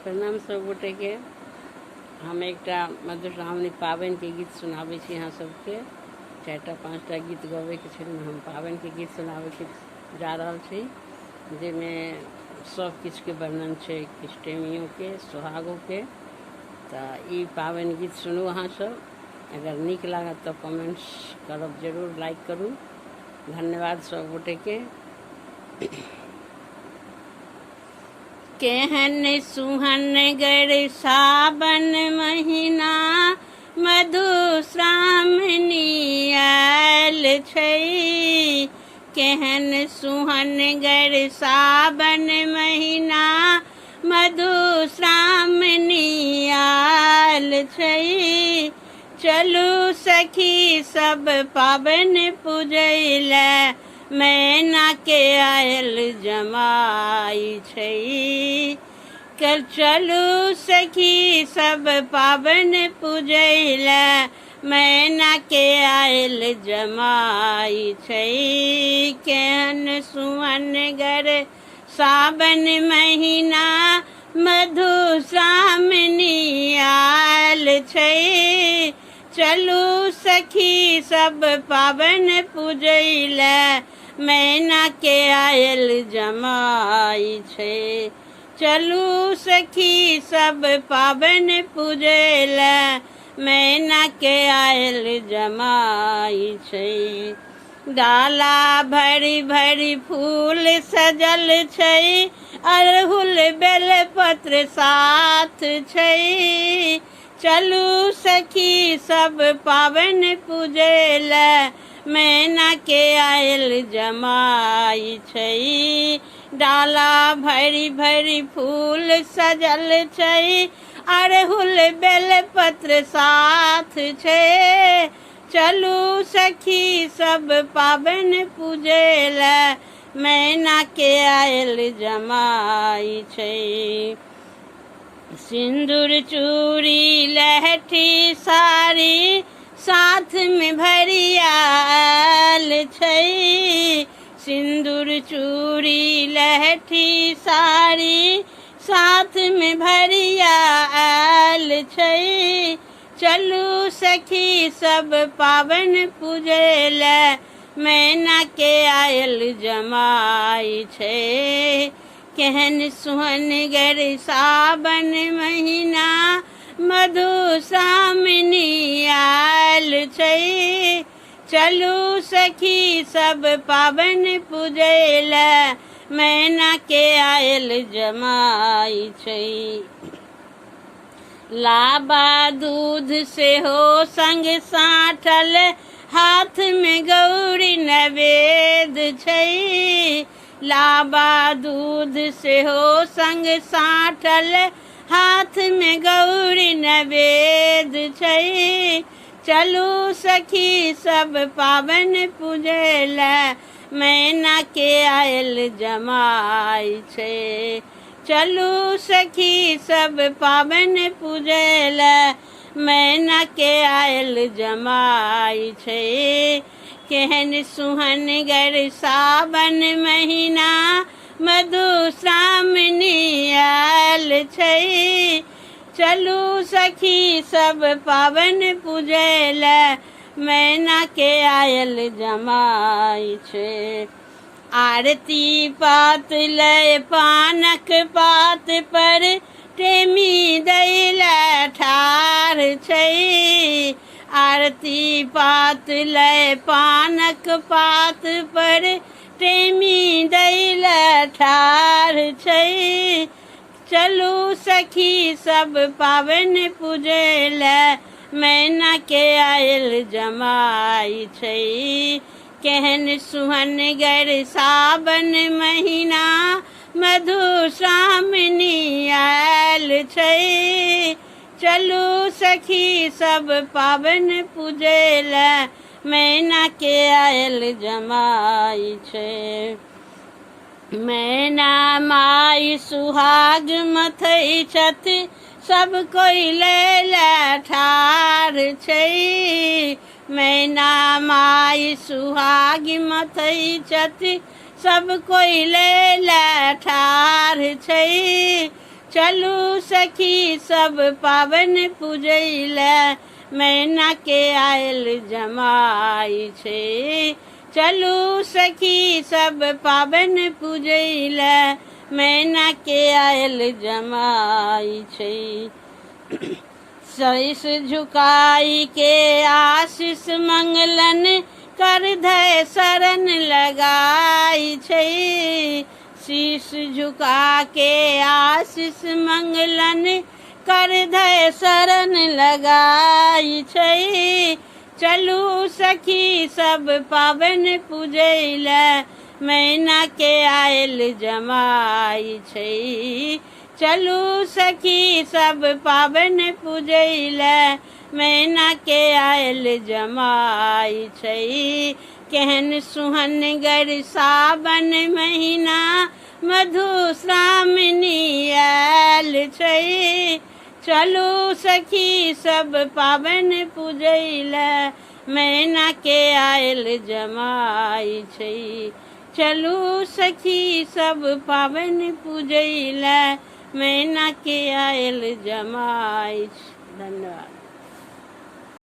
प्रणाम सब गोटे के। हम एक मधुश्रावणी पाबनि के गीत सुनाबै छी अहाँ सबके। 4-5टा गीत गबै के छै, हम पाबनि के गीत सुनाबै के जा रहल छी, जाहिमे सब किछु के वर्णन छै, किछु टेमियों के, सोहागों के। तऽ ई पाबनि गीत सुनू अहाँ सब। अगर नीक लागत तऽ कमेंट्स करब जरूर, लाइक करू। धन्यवाद सब गोटे के। केहन सुहन गर सावन महीना मधुश्रावणी आयल छै। केहन सुहन गर सावन महीना मधुश्रावणी आयल छै। चलू सखी सब पाबनि पूजैले, मैना के आयल जमाई छै। चलू सखी सब पाबनि पूजैले, मैना के आयल जमाई छै। केहन सुहन गर सावन महीना मधुश्रावणी आयल छै। चलू सखी सब पाबनि पूजैले, मैना के आयल जमाई छै। चलू सखी सब पाबनि पूजैले, मैना के आयल जमाई छै। डाला भरी भरी फूल सजल छै, अड़हुल बेलपत्र साथ छै। चलू सखी सब पाबनि पूजैले, मैना के आयल जमाई छै। डाला भरी भरी फूल सजल छै, अड़हुल बेलपत्र साथ छै। चलू सखी सब पाबनि पूजैले, मैना के आयल जमाई छै। सिंदूर चूड़ी लहठी साड़ी साथ में भरिया आयल छै। सिंदूर चूड़ी लहठी साड़ी साथ में भरिया आयल छै। चलू सखी सब पाबनि पूजैले, मैना के आयल जमाई छै। केहन सुहन गर सावन महीना मधुश्रावणी आयल छै। चलू सखी सब पाबनि पूजैले, मैना के आयल जमाई छै। लाबा दूध से हो संग साटल, हाथ में गौरी नवेद छै। लाबा दूध से हो संग साटल, हाथ में गौरी नवेद छै। चलू सखी सब पाबनि पूजैले, मैना के आयल जमाई छै। चलू सखी सब पाबनि पूजैले, मैना के आयल जमाई छै। केहन सुहन गर सावन महीना मधुश्रावणी आयल छै। चलू सखी सब पाबनि पूजैले, मैना के आयल जमाई छै। आरती पात लय पानक पात पर, टेमी दैले ठाढ़ छै। आरती पात लय पानक पात पर, टेमी दैले ठाढ़ छै। चलू सखी सब पाबनि पूजैले, मैना के आयल जमाई छै। केहन सुहन गर सावन महीना मधुश्रावणी आयल छै। चलू सखी सब पाबनि पूजैले, मैना के आयल जमाई छै। मैना माई सुहाग मथै छथि, सब कोई लैले ठाढ़ छै। मैना माई सुहाग मथै छथि, सब कोई लैले ठाढ़ छै। चलू सखी सब पावन पूजैले मैना के आयल जमाई छे। चलू सखी सब पावन पूजैले मैना के आयल जमाई छे। शीश झुकाई के आशीष मंगलन कर धय शरण लगाई छे। शीश झुका के आशीष मंगलन कर धय शरण लगाई छे। चलू सखी सब पावन पूजैले मैना के आयल जमाई छे। चलू सखी सब पावन पूजैले मैना के आयल जमाई छे। केहन सुहनगर सावन महीना मधुश्रावणी आयल छे। चलू सखी सब पावन पूजैले मैना के आयल जमाई छे। चलू सखी सब पावन पूजैले मैना के आयल जमाई छे। धन्यवाद।